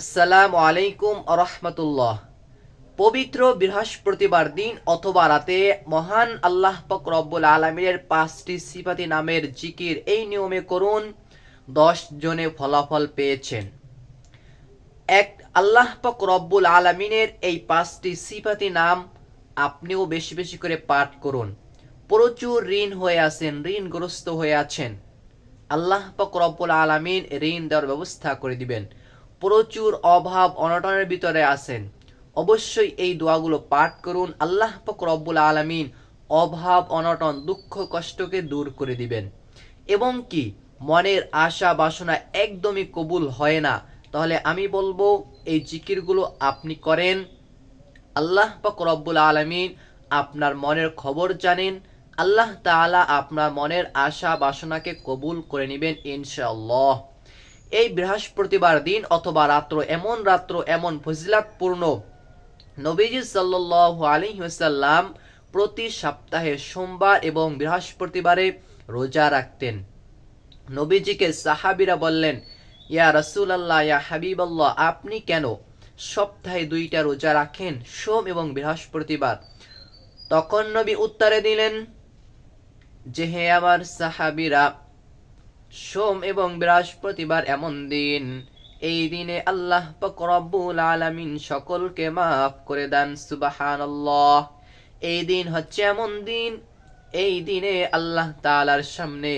আসসালামু আলাইকুম আরহামতুল্লাহ। পবিত্র বৃহস্পতিবার দিন অথবা রাতে মহান আল্লাহ পাক রব্বুল আলমিনের 5টি সিফাতি নামের জিকির এই নিয়মে করুন। 10 জনে ফলাফল পেয়েছেন। এক, আল্লাহ পাক রব্বুল আলমিনের এই 5টি সিফাতি নাম আপনিও বেশি বেশি করে পাঠ করুন। প্রচুর ঋণ হয়ে আছেন, ঋণগ্রস্ত হয়ে আছেন, আল্লাহ পাক রব্বুল আলামিন ঋণ দেওয়ার ব্যবস্থা করে দিবেন। প্রচুর অভাব অনটনের ভিতরে আছেন, অবশ্যই এই দোয়াগুলো পাঠ করুন। আল্লাহ পাক রব্বুল আলামিন অভাব অনটন দুঃখ কষ্টকে দূর করে দিবেন। এবং কি মনের আশা বাসনা একদমই কবুল হয় না, তাহলে আমি বলবো এই জিকিরগুলো আপনি করেন। আল্লাহ পাক রব্বুল আলামিন আপনার মনের খবর জানেন। আল্লাহ তাআলা আপনার মনের আশা বাসনাকে কবুল করে নেবেন ইনশাআল্লাহ। এই বৃহস্পতিবার দিন অথবা রাত্র, এমন ফজিলাতপূর্ণ, নবীজি সাল্লাল্লাহু আলাইহি ওয়াসাল্লাম প্রতি সপ্তাহে সোমবার এবং বৃহস্পতিবারে রোজা রাখতেন। নবীজিকে সাহাবীরা বললেন, ইয়া রাসূলুল্লাহ, ইয়া হাবিবাল্লাহ, আপনি কেন সপ্তাহে 2টা রোজা রাখেন, সোম এবং বৃহস্পতিবার? তখন নবী উত্তরে দিলেন যে, হে আমার সাহাবীরা, সোম এবং বৃহস্পতিবার এমন দিন, এই দিনে আল্লাহ পাক রব্বুল আলামিন সকলকে মাফ করে দেন। সুবহানাল্লাহ। এই দিন হচ্ছে এমন দিন, এই দিনে আল্লাহ তাআলার সামনে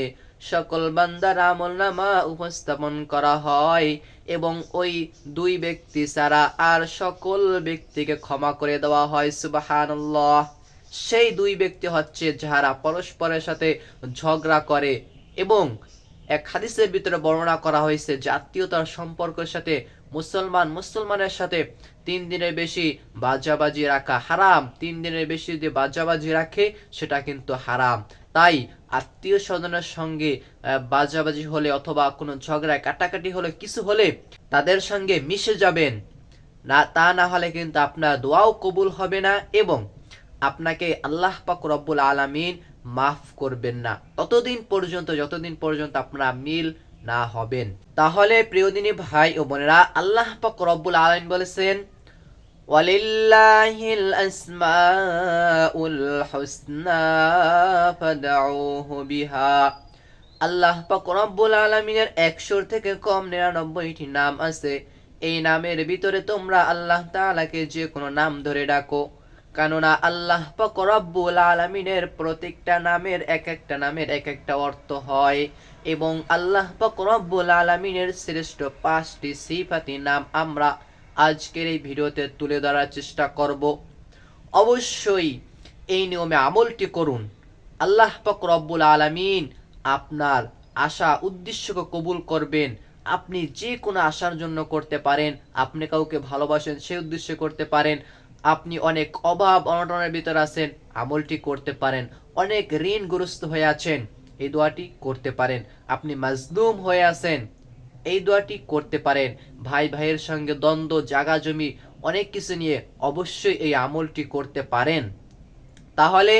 সকল বান্দার আমলনামা উপস্থাপন করা হয় এবং ওই 2 ব্যক্তি ছাড়া আর সকল ব্যক্তিকে ক্ষমা করে দেওয়া হয়। সুবহানাল্লাহ। সেই 2 ব্যক্তি হচ্ছে যারা পরস্পরের সাথে ঝগড়া করে, এবং এক হাদিসের ভিতরে বর্ণনা করা হয়েছে যে আত্মীয়তার সম্পর্কের সাথে মুসলমানের সাথে 3 দিনের বেশি বাজাবাজি রাখা হারাম। 3 দিনের বেশি যে বাজাবাজি রাখে সেটা কিন্তু হারাম। তাই আত্মীয় স্বজনের সঙ্গে বাজাবাজি হলে অথবা কোনো ঝগড়ায় কাটাকাটি হলে কিছু হলে তাদের সঙ্গে মিশে যাবেন, না তা না হলে কিন্তু আপনার দোয়াও কবুল হবে না এবং আপনাকে আল্লাহ পাক রব্বুল আলামিন মাফ করবেন না যতদিন পর্যন্ত আপনারা মিল না হবেন। তাহলে প্রিয়দিনী ভাই ও বোনেরা, আল্লাহ পাক রব্বুল আলামিন বলেছেন, ওয়ালিল্লাহিল আসমাউল হুসনা ফাদউহু বিহা। আল্লাহ পাক রব্বুল আলামিনের 100 থেকে কম 99টি নাম আছে। এই নামের ভিতরে তোমরা আল্লাহ তাআলাকে যে কোনো নাম ধরে ডাকো, কেননা আল্লাহ পাক রব্বুল আলামিনের প্রত্যেকটা নামের এক একটা অর্থ হয় এবং আল্লাহ পাক রব্বুল আলামিনের শ্রেষ্ঠ 5টি সিফাতি নাম আমরা আজকের এই ভিডিওতে তুলে ধরার চেষ্টা করব। অবশ্যই এই নিয়মে আমলটি করুন। আল্লাহ পাক রব্বুল আলামিন আপনার আশা উদ্দেশ্যকে কবুল করবেন। আপনি যে কোনো আশার জন্য করতে পারেন, আপনি কাউকে ভালোবাসেন সেই উদ্দেশ্যে করতে পারেন, আপনি অনেক অভাব অনটনের ভিতর আছেন, আমলটি করতে পারেন, অনেক ঋণগ্রস্ত হয়ে আছেন, এই দোয়াটি করতে পারেন, আপনি মাজলুম হয়ে আছেন, এই দোয়াটি করতে পারেন, ভাই ভাইয়ের সঙ্গে দ্বন্দ্ব, জায়গা জমি অনেক কিছু নিয়ে অবশ্যই এই আমলটি করতে পারেন। তাহলে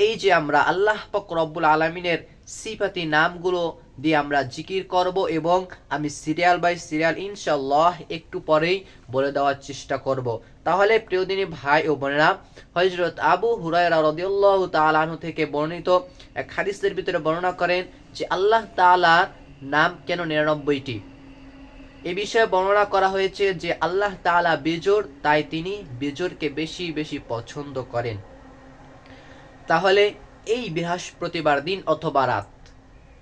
এই যে আমরা আল্লাহ পাক রব্বুল আলামিনের সিফাতি নামগুলো দিয়ে আমরা জিকির করব এবং আমি সিরিয়াল বাই সিরিয়াল ইনশাআল্লাহ একটু পরেই বলে দেওয়ার চেষ্টা করব। তাহলে প্রিয়দিনী ভাই ও বোনেরা, হযরত আবু হুরায়রা রাদিয়াল্লাহু তাআলা আনহু থেকে বর্ণিত এক হাদিসের ভিতরে বর্ণনা করেন যে আল্লাহ তাআলার নাম কেন 99টি। এ বিষয়ে বর্ণনা করা হয়েছে যে আল্লাহ তাআলা বেজোড়, তাই তিনি বেজোড়কে বেশি বেশি পছন্দ করেন। তাহলে এই বৃহস্পতিবার দিন অথবা রাত,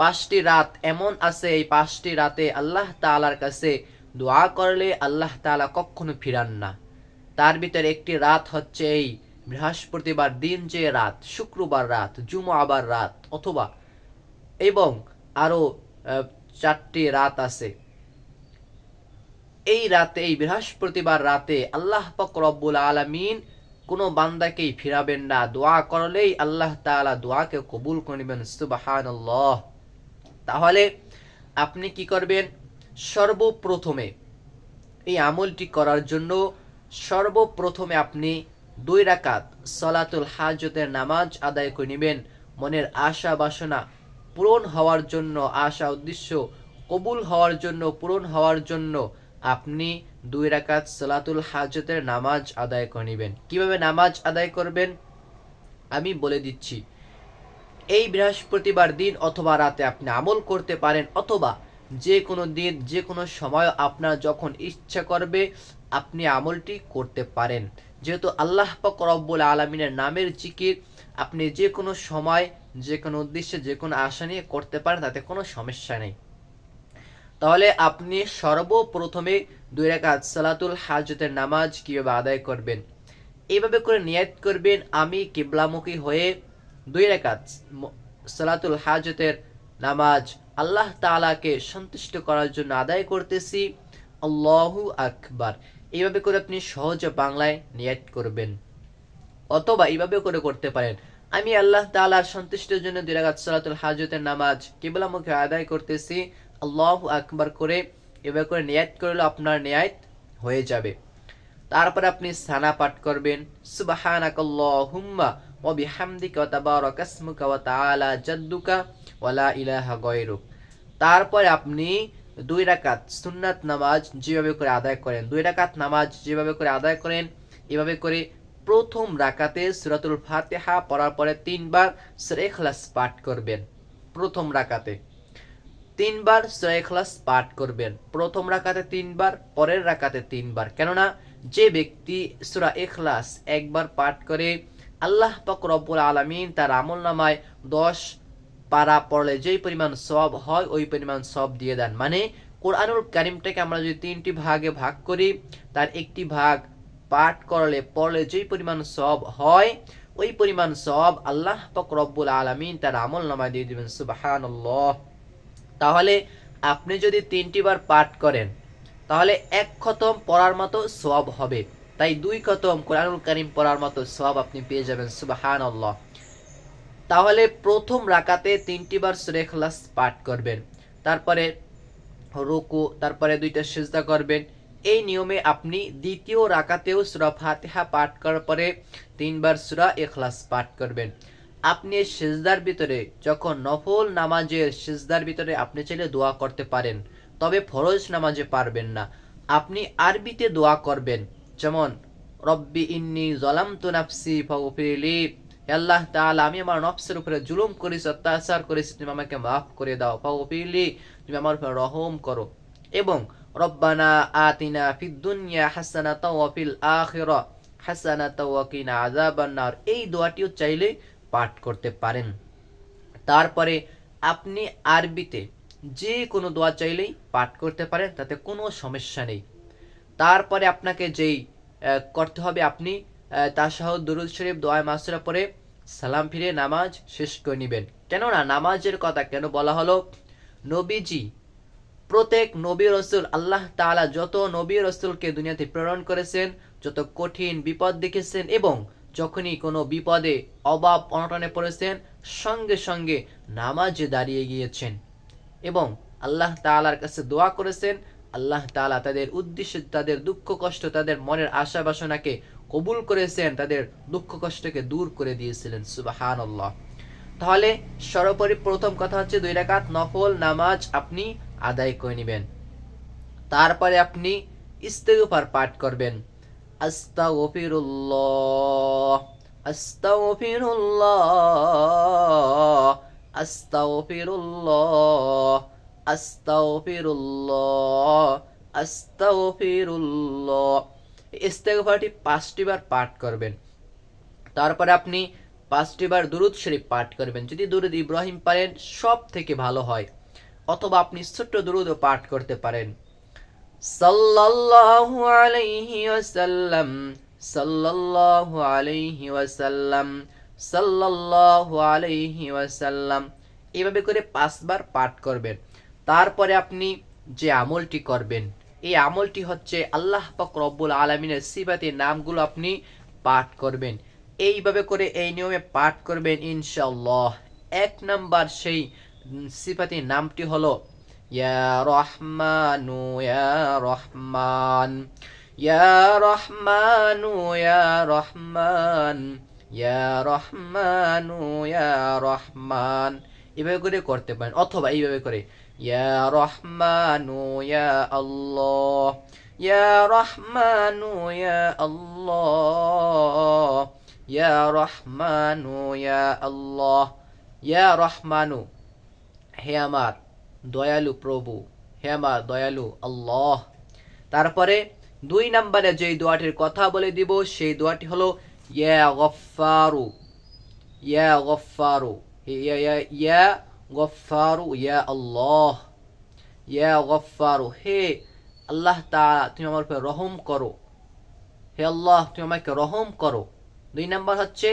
5টি রাত এমন আছে, এই 5টি রাতে আল্লাহ তাআলার কাছে দোয়া করলে আল্লাহ তাআলা কখনো ফিরান না। তার ভিতরে একটি রাত হচ্ছে এই বৃহস্পতিবার দিন যে রাত, শুক্রবার রাত, জুমাবার রাত অথবা এবং আরো 4টি রাত আছে। এই রাতে, এই বৃহস্পতিবার রাতে আল্লাহ পাক রব্বুল আলামিন কোনো বান্দাকেই ফিরাবেন না। দোয়া করলেই আল্লাহ তাআলা দোয়াকে কবুল করে নেবেন। সুবহানাল্লাহ। তাহলে আপনি কি করবেন? সর্বপ্রথমে এই আমলটি করার জন্য সর্বপ্রথমে আপনি 2 রাকাত সলাতুল হাজতের নামাজ আদায় করে নেবেন। মনের আশা বাসনা পূরণ হওয়ার জন্য, আশা উদ্দেশ্য কবুল হওয়ার জন্য, পূরণ হওয়ার জন্য আপনি 2 রাকাত সালাতুল হাজতের নামাজ আদায় করে নেবেন। কিভাবে নামাজ আদায় করবেন আমি বলে দিচ্ছি। এই বৃহস্পতিবার দিন অথবা রাতে আপনি আমল করতে পারেন, অথবা যে কোনো দিন যে কোনো সময় আপনার যখন ইচ্ছা করবে আপনি আমলটি করতে পারেন। যেহেতু আল্লাহ পাক রব্বুল আলামিনের নামের জিকির আপনি যে কোনো সময় যে কোনো উদ্দেশ্যে যে কোনো আশা নিয়ে করতে পারেন, তাতে কোনো সমস্যা নেই। তাহলে আপনি সর্বপ্রথমে 2 রাকাত সালাতুল হাজতের নামাজ কিভাবে আদায় করবেন, এইভাবে করে নিয়ত করবেন, আমি কিবলামুখী হয়ে 2 রাকাত সালাতুল হাজতের নামাজ আল্লাহ তাআলাকে সন্তুষ্ট করার জন্য আদায় করতেছি, আল্লাহু আকবার। এইভাবে করে আপনি সহজ বাংলায় নিয়ত করবেন, অথবা এইভাবে করে করতে পারেন, আমি আল্লাহ তাআলার সন্তুষ্টির জন্য 2 রাকাত সালাতুল হাজতের নামাজ কিবলামুখী আদায় করতেছি, আল্লাহু আকবার করে এভাবে করে নিয়ত করলে আপনার নিয়ত হয়ে যাবে। তারপর আপনি সানা পাঠ করবেন, সুবহানাকাল্লাহুম্মা ওয়া বিহামদিকা ওয়া তাবারাকা ইসমুকা ওয়া তাআলা জাদ্দুকা ওয়া লা ইলাহা গায়রুক। তারপরে আপনি 2 রাকাত সুন্নাত নামাজ যেভাবে করে আদায় করেন, 2 রাকাত নামাজ যেভাবে করে আদায় করেন এভাবে করে প্রথম রাকাতে সূরাতুল ফাতিহা পড়ার পরে 3 বার সূরা ইখলাস পাঠ করবেন। প্রথম রাকাতে 3 বার সূরা ইখলাস পাঠ করবেন, প্রথম রাকাতে 3 বার, পরের রাকাতে 3 বার। কেননা যে ব্যক্তি সূরা ইখলাস একবার পাঠ করে আল্লাহ পাক রব্বুল আলামিন তার আমলনামায় 10 পারা পড়লে যেই পরিমাণ সওয়াব হয় ওই পরিমাণ সওয়াব দিয়ে দেন। মানে কোরআনুল কারীমটাকে আমরা যদি 3টি ভাগে ভাগ করি, তার একটি ভাগ পাঠ করলে পড়লে যেই পরিমাণ সওয়াব হয় ওই পরিমাণ সওয়াব আল্লাহ পাক রব্বুল আলামিন তার আমলনামায় দিয়ে দিবেন। সুবহানাল্লাহ। তাহলে আপনি যদি 3টি বার পাঠ করেন তাহলে 1 খতম পড়ার মতো সওয়াব হবে, তাই 2 খতম কোরআনুল কারীম পড়ার মতো সওয়াব আপনি পেয়ে যাবেন। সুবহানাল্লাহ। তাহলে প্রথম রাকাতে 3টি বার সূরা ইখলাস পাঠ করবেন, তারপরে রুকু, তারপরে 2টা সিজদা করবেন। এই নিয়মে আপনি দ্বিতীয় রাকাতেও সূরা ফাতিহা পাঠ করার পরে 3 বার সূরা ইখলাস পাঠ করবেন। আপনি সিজদার ভিতরে যখন নফল নামাজের সিজদার ভিতরে আপনি চাইলে দোয়া করতে পারেন, তবে ফরজ নামাজে পারবেন না। আপনি আরবিতে দোয়া করবেন, যেমন রব্বি ইন্নী যালামতু নাফসি ফাগফিরলি, আল্লাহ তাআলা আমি আমার নফসের উপরে জুলুম করেছি, অত্যাচার করেছি, তুমি আমাকে মাফ করে দাও, ফাগফিরলি তুমি আমার উপরে রহম করো। এবং রব্বানা আতিনা ফিদ দুনিয়া হাসানাতাও ওয়া ফিল আখিরা হাসানাতাও ওয়া কিনা আযাবান নার, এই দোয়াটিও চাইলে পাঠ করতে পারেন। তারপরে আপনি আরবিতে যে কোনো দোয়া চাইলেই পাঠ করতে পারেন, তাতে কোনো সমস্যা নেই। তারপরে আপনাকে যেই করতে হবে, আপনি তাশাহুদ দুরূদ শরীফ দোয়া মাসুরা পরে সালাম ফিরে নামাজ শেষ করে নেবেন। কেননা নামাজের কথা কেন বলা হলো, নবীজি প্রত্যেক নবী রাসূল আল্লাহ তাআলা যত নবী রাসূলকে দুনিয়াতে প্রেরণ করেছেন, যত কঠিন বিপদ দেখেছেন এবং যখনই কোনো বিপদে অভাব অনটনে পড়েছেন সঙ্গে সঙ্গে নামাজে দাঁড়িয়ে গিয়েছেন এবং আল্লাহ তাআলার কাছে দোয়া করেছেন। আল্লাহ তাআলা তাদের উদ্দেশ্যে তাদের দুঃখ কষ্ট, তাদের মনের আশা বাসনাকে কবুল করেছেন, তাদের দুঃখ কষ্টকে দূর করে দিয়েছিলেন। সুবহানাল্লাহ। তাহলে সর্বোপরি প্রথম কথা হচ্ছে 2 রাকাত নফল নামাজ আপনি আদায় করে নেবেন। তারপরে আপনি ইস্তিগফার পাঠ করবেন, আস্তাগফিরুল্লাহ আস্তাগফিরুল্লাহ আস্তাগফিরুল্লাহ আস্তাগফিরুল্লাহ আস্তাগফিরুল্লাহ। ইস্তিগফারটি 5টি বার পাঠ করবেন। তারপরে আপনি 5টি বার দুরূদ শরীফ পাঠ করবেন। যদি দুরূদ ইব্রাহিম পারেন সব থেকে ভালো হয়, অথবা আপনি ছোট্ট দুরূদও পাঠ করতে পারেন। সাল্লাল্লাহু আলাইহি ওয়াসাল্লাম সাল্লাল্লাহু আলাইহি ওয়াসাল্লাম সাল্লাল্লাহু আলাইহি ওয়াসাল্লাম, এইভাবে করে 5 বার পাঠ করবেন। তারপরে আপনি যে আমলটি করবেন, এই আমলটি হচ্ছে আল্লাহ পাক রব্বুল আলামিনের সিফাতের নামগুলো আপনি পাঠ করবেন। এইভাবে করে এই নিয়মে পাঠ করবেন ইনশাআল্লাহ। 1 নাম্বার সেই সিফাতের নামটি হলো ইয়া রহমানু ইয়া রহমান, ইয়া রহমানু ইয়া রহমান, ইয়া রহমানু ইয়া রহমান। এভাবে করে করতে পারেন, অথবা এইভাবে করে ইয়া রহমানু ইয়া আল্লাহ, ইয়া রহমানু ইয়া আল্লাহ, ইয়া রহমানু ইয়া আল্লাহ, ইয়া রহমানু হে আমার দয়ালু প্রভু, হে আমার দয়ালু আল্লাহ। তারপরে 2 নম্বরে যে দোয়াটির কথা বলে দিব সেই দোয়াটি হলো ইয়া গফফারু, ইয়া গফফারু, ইয়া গফফারু ইয়া আল্লাহ, ইয়া গফফারু হে আল্লাহ তাআলা তুমি আমার উপর রহম করো, হে আল্লাহ তুমি আমাকে রহম করো। 2 নম্বর হচ্ছে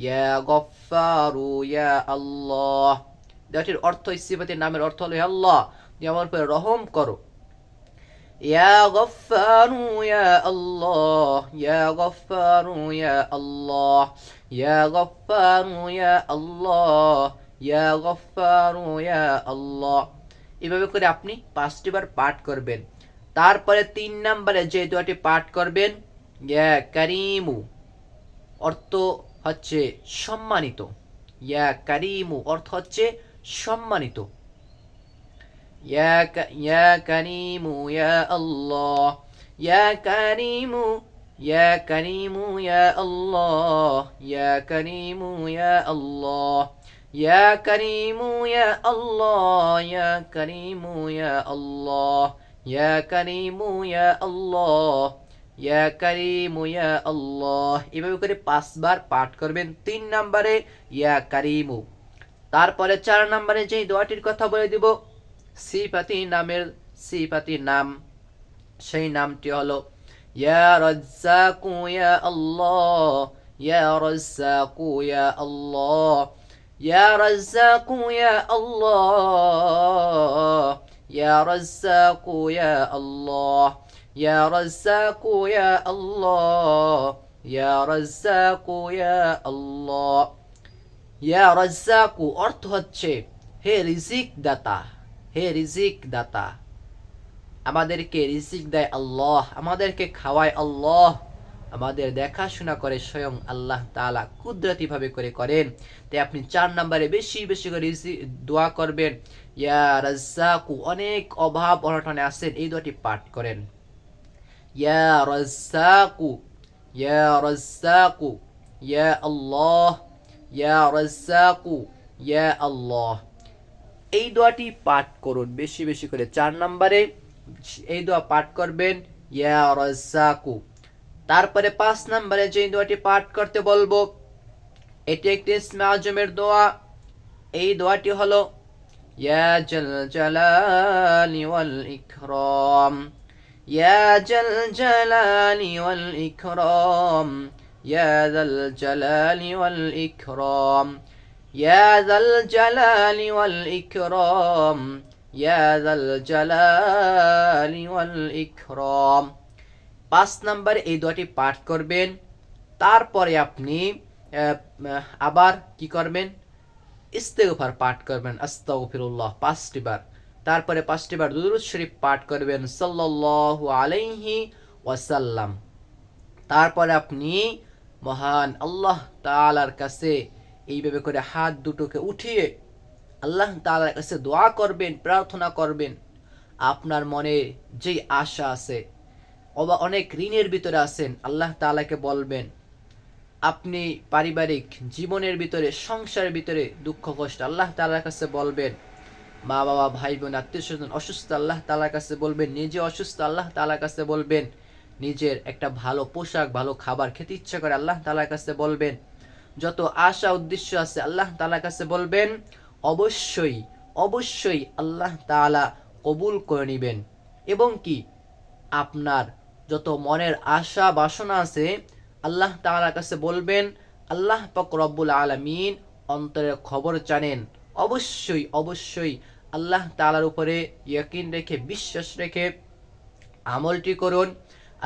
ইয়া গফফারু ইয়া আল্লাহ, দোয়াটির অর্থ সিফাতের নামের অর্থ হলো হে আল্লাহ তুমি আমার উপর রহম করো। ইয়া গফফারু ইয়া আল্লাহ, ইয়া গফফারু ইয়া আল্লাহ, ইয়া গফফারু ইয়া আল্লাহ, ইয়া গফফারু ইয়া আল্লাহ। এভাবে করে আপনি 5টি বার পাঠ করবেন। তারপরে 3 নম্বরে যে দোয়াটি পাঠ করবেন ইয়া কারিমু, অর্থ হচ্ছে সম্মানিত, ইয়া কারিমু অর্থ হচ্ছে সম্মানিত। ইয়া কারিমু ইয়া আল্লাহ, ইয়া কারিমু, ইয়া কারিমু ইয়া আল্লাহ, ইয়া কারিমু ইয়া আল্লাহ, ইয়া কারিমু ইয়া আল্লাহ, ইয়া কারিমু ইয়া আল্লাহ, ইয়া কারিমু ইয়া আল্লাহ, ইয়া কারিমু ইয়া আল্লাহ। এভাবে করে 5 বার পাঠ করবেন 3 নম্বরে ইয়া কারিমু। তারপরে 4 নম্বরে যে দোয়াটির কথা বলে দিব সিফাতি নাম, সেই নামটি হলো ইয়া রাজ্জাকু ইয়া আল্লাহ, ইয়া রাজ্জাকু ইয়া আল্লাহ, ইয়া রাজ্জাকু ইয়া আল্লাহ, ইয়া রাজ্জাকু ইয়া আল্লাহ, ইয়া রাজ্জাকু ইয়া আল্লাহ, ইয়া রাজ্জাকু ইয়া আল্লাহ। ইয়া রাজ্জাকু অর্থ হচ্ছে হে রিজিক দাতা, হে রিজিক দাতা, আমাদেরকে রিজিক দেয় আল্লাহ, আমাদেরকে খাওয়ায় আল্লাহ, আমাদের দেখাশোনা করে স্বয়ং আল্লাহ তাআলা কুদরতি ভাবে করে করেন। তাই আপনি 4 নম্বরে বেশি বেশি করে দোয়া করবেন ইয়া রাজ্জাকু, অনেক অভাব অনটনে আছেন এই দোয়াটি পাঠ করেন ইয়া রাজ্জাকু, ইয়া রাজ্জাকু, ইয়া আল্লাহ, ইয়া রাজ্জাকু, ইয়া আল্লাহ। এই দোয়াটি পাঠ করুন বেশি বেশি করে। 4 নম্বরে এই দোয়া পাঠ করবেন ইয়া রাজ্জাকু। তারপরে 5 নম্বরে যে দোয়াটি পাঠ করতে বলবো এটি একটি ইসমে আজমের দোয়া। এই দোয়াটি হলো ইয়া জাল জালালি ওয়াল ইকরাম, ইয়া জাল জালালি ওয়াল ইকরাম, ইয়া জাল জালালি ওয়াল ইকরাম, ইয়া জাল জালালি ওয়াল ইকরাম, ইয়া জাল জালালি ওয়াল ইকরাম। 5 নম্বরে এই দোয়াটি পাঠ করবেন। তারপরে আপনি আবার কি করবেন, ইস্তেগফার পাঠ করবেন আস্তাগফিরুল্লাহ 5টি বার। তারপরে 5টি বার দুরূদ শরীফ পাঠ করবেন সাল্লাল্লাহু আলাইহি ওয়াসাল্লাম। তারপরে আপনি মহান আল্লাহ তাআলার কাছে এইভাবে করে হাত দুটোকে উঠিয়ে আল্লাহ তাআলার কাছে দোয়া করবেন, প্রার্থনা করবেন। আপনার মনে যেই আশা আছে, অনেক ঋণের ভিতরে আছেন, আল্লাহ তাআলাকে বলবেন। আপনি পারিবারিক জীবনের ভিতরে, সংসারের ভিতরে দুঃখ কষ্ট আল্লাহ তাআলার কাছে বলবেন। মা বাবা ভাই বোন আত্মীয় স্বজন অসুস্থ আল্লাহ তাআলার কাছে বলবেন। নিজে অসুস্থ আল্লাহ তাআলার কাছে বলবেন। নিজের একটা ভালো পোশাক ভালো খাবার খেতে ইচ্ছা করে আল্লাহ তাআলার কাছে বলবেন। যত আশা উদ্দেশ্য আছে আল্লাহ তাআলার কাছে বলবেন। অবশ্যই অবশ্যই আল্লাহ তাআলা কবুল করে নেবেন। এবং কি আপনার যত মনের আশা বাসনা আছে আল্লাহ তাআলার কাছে বলবেন। আল্লাহ পাক রব্বুল আলামিন অন্তরের খবর জানেন। অবশ্যই অবশ্যই আল্লাহ তাআলার উপরে ইয়াকিন রেখে বিশ্বাস রেখে আমলটি করুন,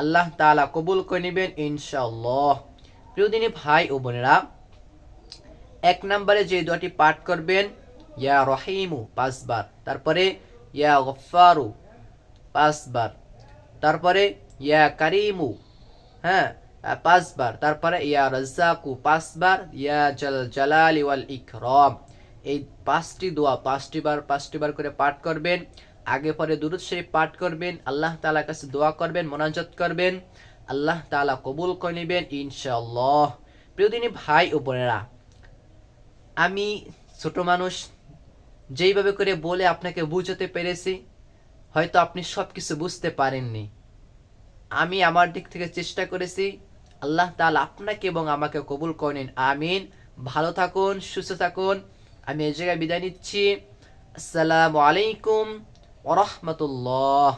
আল্লাহ তাআলা কবুল করে নেবেন ইনশাআল্লাহ। প্রিয় দিনী ভাই ও বোনেরা, 1 নম্বরে যে দোয়াটি পাঠ করবেন ইয়া রহিমু 5 বার, তারপরে ইয়া গফফারু 5 বার, তারপরে ইয়া কারিমু 5 বার, তারপরে ইয়া রাজ্জাকু 5 বার, ইয়া জাল জালালি ওয়াল ইকরাম। এই 5টি দোয়া 5টি বার করে পাঠ করবেন। আগে পরে দুরূদ শরীফ পাঠ করবেন, আল্লাহ তাআলার কাছে দোয়া করবেন, মোনাজাত করবেন, আল্লাহ তাআলা কবুল করে নেবেন ইনশাআল্লাহ। প্রিয়দিনী ভাই ও বোনেরা, আমি ছোট মানুষ, যেইভাবে করে বলে আপনাকে বুঝাতে পেরেছি হয়তো আপনি সব কিছু বুঝতে পারেননি। আমি আমার দিক থেকে চেষ্টা করেছি। আল্লাহ তাআলা আপনাকে এবং আমাকে কবুল করে নিন, আমিন। ভালো থাকুন, সুস্থ থাকুন। আমি এই জায়গায় বিদায় নিচ্ছি। আসসালামু আলাইকুম ওয়া রাহমাতুল্লাহ।